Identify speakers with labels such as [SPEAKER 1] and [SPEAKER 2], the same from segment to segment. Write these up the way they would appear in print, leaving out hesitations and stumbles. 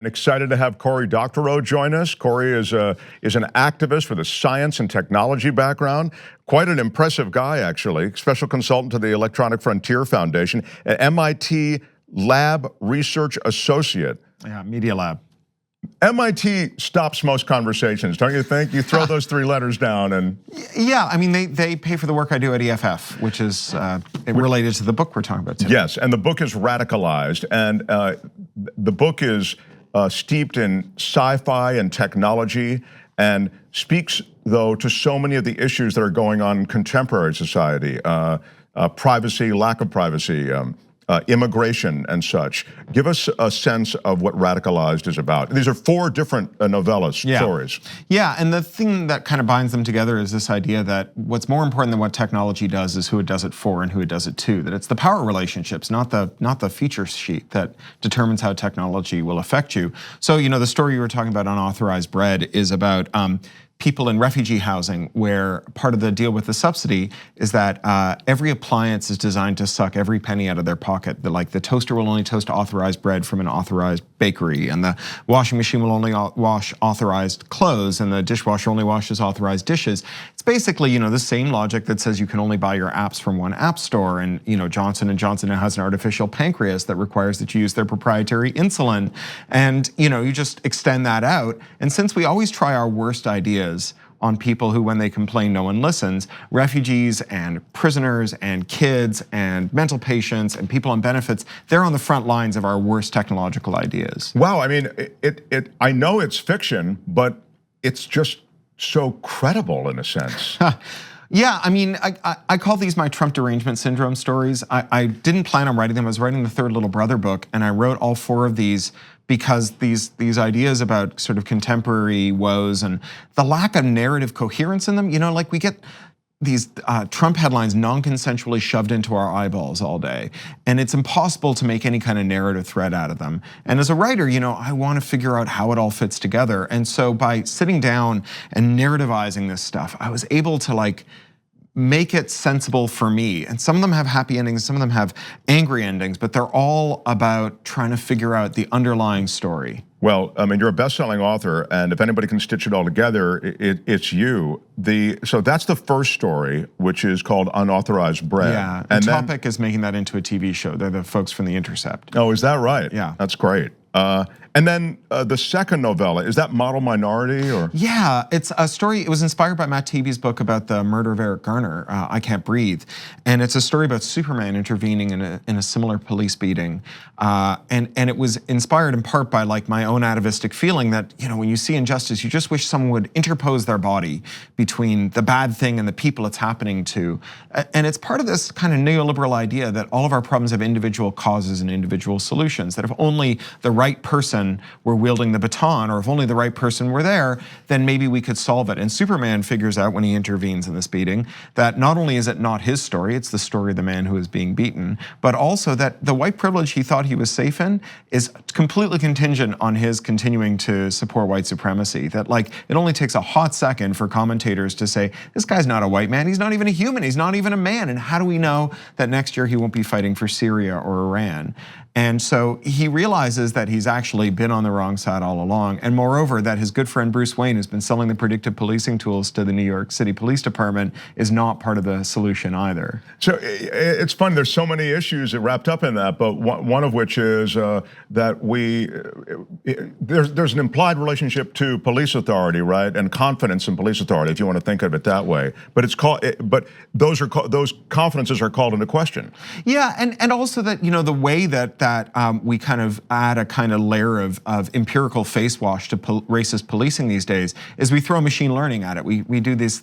[SPEAKER 1] Excited to have Cory Doctorow join us. Cory is an activist with a science and technology background. Quite an impressive guy, actually. Special consultant to the Electronic Frontier Foundation, an MIT Lab Research Associate.
[SPEAKER 2] Yeah, Media Lab.
[SPEAKER 1] MIT stops most conversations, don't you think? You throw those three letters down and...
[SPEAKER 2] Yeah, I mean, they pay for the work I do at EFF, which is related to the book we're talking about today.
[SPEAKER 1] Yes, and the book is Radicalized, and the book is steeped in sci-fi and technology and speaks, though, to so many of the issues that are going on in contemporary society. Privacy, lack of privacy, immigration and such. Give us a sense of what Radicalized is about. These are four different novellas, stories.
[SPEAKER 2] Yeah, and the thing that kind of binds them together is this idea that what's more important than what technology does is who it does it for and who it does it to. That it's the power relationships, not the feature sheet, that determines how technology will affect you. So, you know, the story you were talking about, Unauthorized Bread, is about people in refugee housing, where part of the deal with the subsidy is that every appliance is designed to suck every penny out of their pocket. Like the toaster will only toast authorized bread from an authorized bakery, and the washing machine will only wash authorized clothes, and the dishwasher only washes authorized dishes. It's basically, you know, the same logic that says you can only buy your apps from one app store, and you know, Johnson & Johnson now has an artificial pancreas that requires that you use their proprietary insulin, and you know, you just extend that out. And since we always try our worst ideas on people who, when they complain, no one listens, refugees and prisoners and kids and mental patients and people on benefits, they're on the front lines of our worst technological ideas.
[SPEAKER 1] Wow, I mean, I know it's fiction, but it's just so credible in a sense.
[SPEAKER 2] Yeah, I mean, I call these my Trump derangement syndrome stories. I didn't plan on writing them. I was writing the third Little Brother book, and I wrote all four of these because these ideas about sort of contemporary woes and the lack of narrative coherence in them, you know, like we get these Trump headlines non-consensually shoved into our eyeballs all day, and it's impossible to make any kind of narrative thread out of them. And as a writer, you know, I want to figure out how it all fits together. And so by sitting down and narrativizing this stuff, I was able to like make it sensible for me. And some of them have happy endings, some of them have angry endings, but they're all about trying to figure out the underlying story.
[SPEAKER 1] Well, I mean, you're a best-selling author, and if anybody can stitch it all together, it's you. So that's the first story, which is called Unauthorized Bread.
[SPEAKER 2] Yeah, and Topic is making that into a TV show. They're the folks from The Intercept.
[SPEAKER 1] Oh, is that right?
[SPEAKER 2] Yeah.
[SPEAKER 1] That's great. And then the second novella, is that Model Minority or?
[SPEAKER 2] Yeah, it's a story, it was inspired by Matt Taibbi's book about the murder of Eric Garner, I Can't Breathe. And it's a story about Superman intervening in a similar police beating. And it was inspired in part by like my own atavistic feeling that, you know, when you see injustice, you just wish someone would interpose their body between the bad thing and the people it's happening to. And it's part of this kind of neoliberal idea that all of our problems have individual causes and individual solutions, that if only the right person were wielding the baton, or if only the right person were there, then maybe we could solve it. And Superman figures out when he intervenes in this beating that not only is it not his story, it's the story of the man who is being beaten, but also that the white privilege he thought he was safe in is completely contingent on his continuing to support white supremacy. That like, it only takes a hot second for commentators to say, this guy's not a white man, he's not even a human, he's not even a man. And how do we know that next year he won't be fighting for Syria or Iran? And so he realizes that he's actually been on the wrong side all along. And moreover, that his good friend Bruce Wayne, who's been selling the predictive policing tools to the New York City Police Department, is not part of the solution either.
[SPEAKER 1] So it's fun, there's so many issues wrapped up in that, but one of which is that there's an implied relationship to police authority, right? And confidence in police authority, if you want to think of it that way. But those confidences are called into question.
[SPEAKER 2] Yeah, and also that, you know, the way that we kind of add a kind of layer of empirical face wash to racist policing these days is we throw machine learning at it. We do this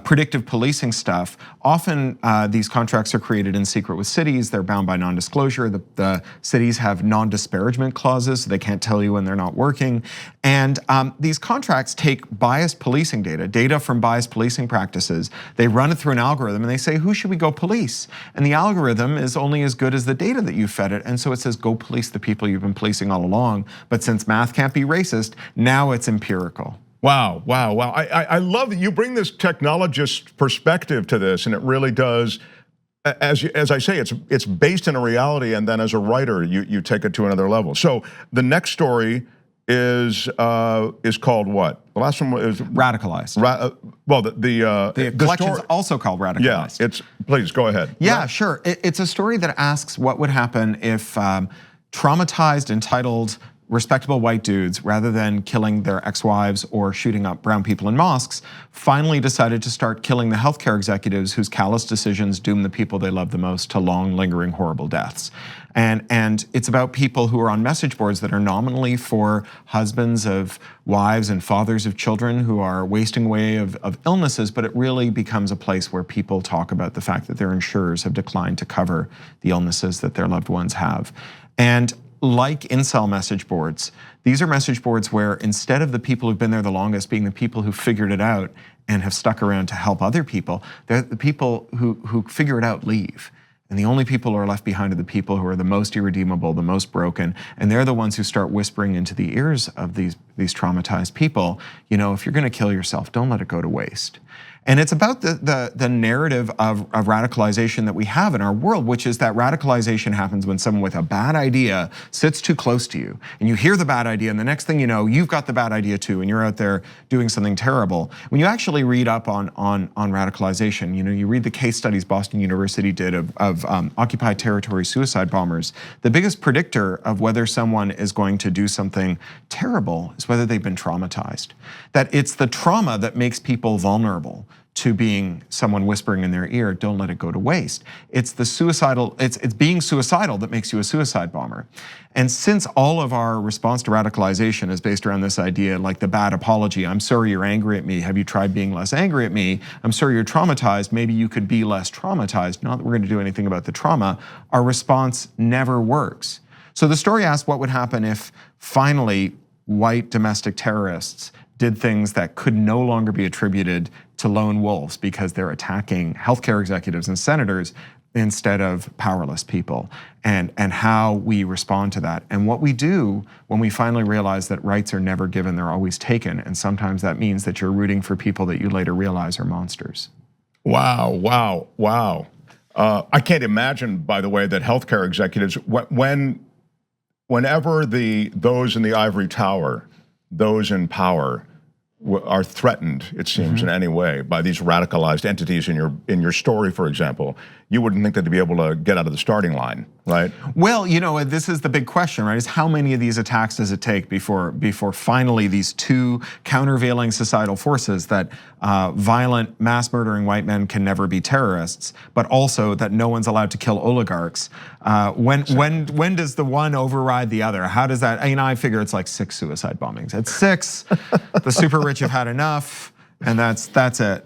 [SPEAKER 2] predictive policing stuff. Often these contracts are created in secret with cities. They're bound by non-disclosure. The cities have non-disparagement clauses, so they can't tell you when they're not working. And these contracts take biased policing data from biased policing practices. They run it through an algorithm and they say, who should we go police? And the algorithm is only as good as the data that you fed it. And so it says, go police the people you've been policing all along. But since math can't be racist, now it's empirical.
[SPEAKER 1] Wow. I love that you bring this technologist perspective to this, and it really does as I say, it's based in a reality, and then as a writer, you take it to another level. So the next story is called what? The last one is
[SPEAKER 2] Radicalized.
[SPEAKER 1] Well, the
[SPEAKER 2] collection's also called Radicalized.
[SPEAKER 1] Yeah, please go ahead.
[SPEAKER 2] Yeah, sure. It's a story that asks what would happen if traumatized, entitled, respectable white dudes, rather than killing their ex-wives or shooting up brown people in mosques, finally decided to start killing the healthcare executives whose callous decisions doom the people they love the most to long, lingering, horrible deaths. And it's about people who are on message boards that are nominally for husbands of wives and fathers of children who are wasting away of illnesses, but it really becomes a place where people talk about the fact that their insurers have declined to cover the illnesses that their loved ones have. And like incel message boards, these are message boards where instead of the people who've been there the longest being the people who figured it out and have stuck around to help other people, they're the people who figure it out leave. And the only people who are left behind are the people who are the most irredeemable, the most broken, and they're the ones who start whispering into the ears of these traumatized people, you know, if you're gonna kill yourself, don't let it go to waste. And it's about the narrative of radicalization that we have in our world, which is that radicalization happens when someone with a bad idea sits too close to you, and you hear the bad idea, and the next thing you know, you've got the bad idea too, and you're out there doing something terrible. When you actually read up on radicalization, you know, you read the case studies Boston University did of occupied territory suicide bombers. The biggest predictor of whether someone is going to do something terrible is whether they've been traumatized. That it's the trauma that makes people vulnerable to being someone whispering in their ear, don't let it go to waste. It's the suicidal, it's being suicidal that makes you a suicide bomber. And since all of our response to radicalization is based around this idea, like the bad apology, I'm sorry you're angry at me, have you tried being less angry at me? I'm sorry you're traumatized, maybe you could be less traumatized, not that we're gonna do anything about the trauma, our response never works. So the story asks what would happen if finally white domestic terrorists did things that could no longer be attributed to lone wolves because they're attacking healthcare executives and senators instead of powerless people, and how we respond to that. And what we do when we finally realize that rights are never given, they're always taken. And sometimes that means that you're rooting for people that you later realize are monsters.
[SPEAKER 1] Wow, wow, wow. I can't imagine, by the way, that healthcare executives, whenever those in the ivory tower, those in power, are threatened, it seems, in any way by these radicalized entities in your story, for example, you wouldn't think that they'd be able to get out of the starting line, right?
[SPEAKER 2] Well, you know, this is the big question, right? Is how many of these attacks does it take before finally these two countervailing societal forces, that violent, mass murdering white men can never be terrorists, but also that no one's allowed to kill oligarchs. When does the one override the other? How does that? You know, I figure it's like 6 suicide bombings. At 6, the super rich have had enough, and that's it.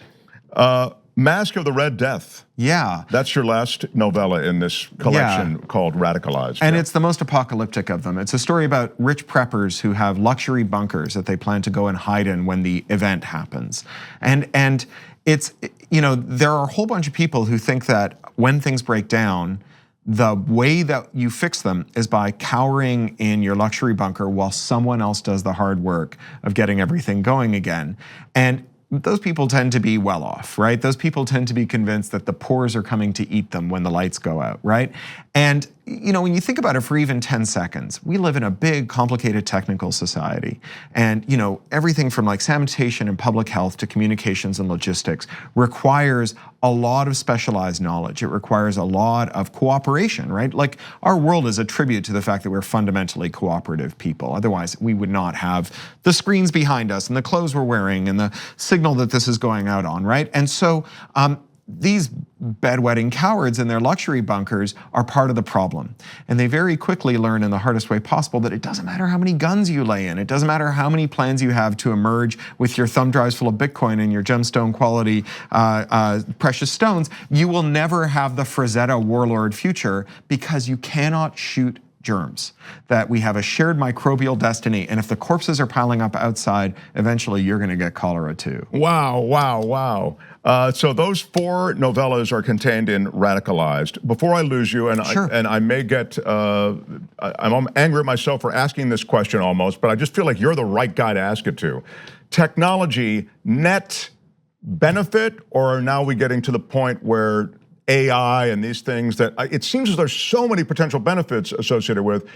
[SPEAKER 1] Mask of the Red Death.
[SPEAKER 2] Yeah.
[SPEAKER 1] That's your last novella in this collection called Radicalized.
[SPEAKER 2] And it's the most apocalyptic of them. It's a story about rich preppers who have luxury bunkers that they plan to go and hide in when the event happens. And it's, you know, there are a whole bunch of people who think that when things break down, the way that you fix them is by cowering in your luxury bunker while someone else does the hard work of getting everything going again. And those people tend to be well off, right? Those people tend to be convinced that the poors are coming to eat them when the lights go out, right? And you know, when you think about it for even 10 seconds, we live in a big, complicated technical society. And you know, everything from like sanitation and public health to communications and logistics requires a lot of specialized knowledge. It requires a lot of cooperation, right? Like our world is a tribute to the fact that we're fundamentally cooperative people. Otherwise, we would not have the screens behind us and the clothes we're wearing and the signal that this is going out on, right? And so, these bedwetting cowards in their luxury bunkers are part of the problem. And they very quickly learn in the hardest way possible that it doesn't matter how many guns you lay in, it doesn't matter how many plans you have to emerge with your thumb drives full of Bitcoin and your gemstone quality precious stones, you will never have the Frazetta warlord future because you cannot shoot germs, that we have a shared microbial destiny, and if the corpses are piling up outside, eventually you're gonna get cholera too.
[SPEAKER 1] Wow, wow, wow. So those 4 novellas are contained in Radicalized. Before I lose you, and
[SPEAKER 2] Sure.
[SPEAKER 1] I may get, I'm angry at myself for asking this question almost, but I just feel like you're the right guy to ask it to. Technology, net benefit, or are now we getting to the point where AI and these things that it seems as there's so many potential benefits associated with,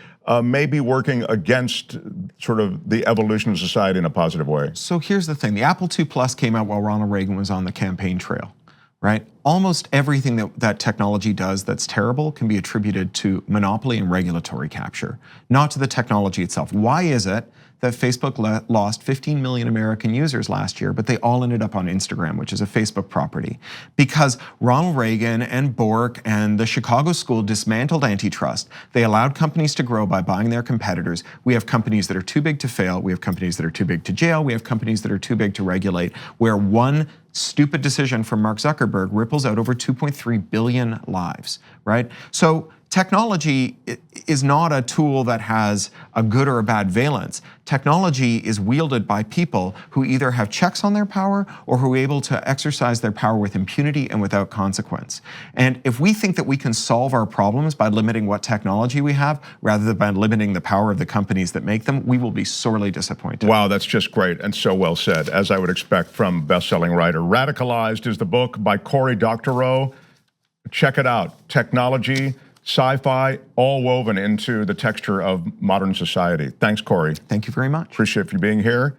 [SPEAKER 1] may be working against sort of the evolution of society in a positive way.
[SPEAKER 2] So here's the thing, the Apple II Plus came out while Ronald Reagan was on the campaign trail, right? Almost everything that technology does that's terrible can be attributed to monopoly and regulatory capture, not to the technology itself. Why is it that Facebook lost 15 million American users last year, but they all ended up on Instagram, which is a Facebook property? Because Ronald Reagan and Bork and the Chicago School dismantled antitrust. They allowed companies to grow by buying their competitors. We have companies that are too big to fail. We have companies that are too big to jail. We have companies that are too big to regulate, where one stupid decision from Mark Zuckerberg ripples out over 2.3 billion lives, right? So technology is not a tool that has a good or a bad valence. Technology is wielded by people who either have checks on their power or who are able to exercise their power with impunity and without consequence. And if we think that we can solve our problems by limiting what technology we have rather than by limiting the power of the companies that make them, we will be sorely disappointed.
[SPEAKER 1] Wow, that's just great and so well said, as I would expect from best-selling writer. Radicalized is the book by Cory Doctorow. Check it out. Technology, sci-fi, all woven into the texture of modern society. Thanks, Cory.
[SPEAKER 2] Thank you very much.
[SPEAKER 1] Appreciate you being here.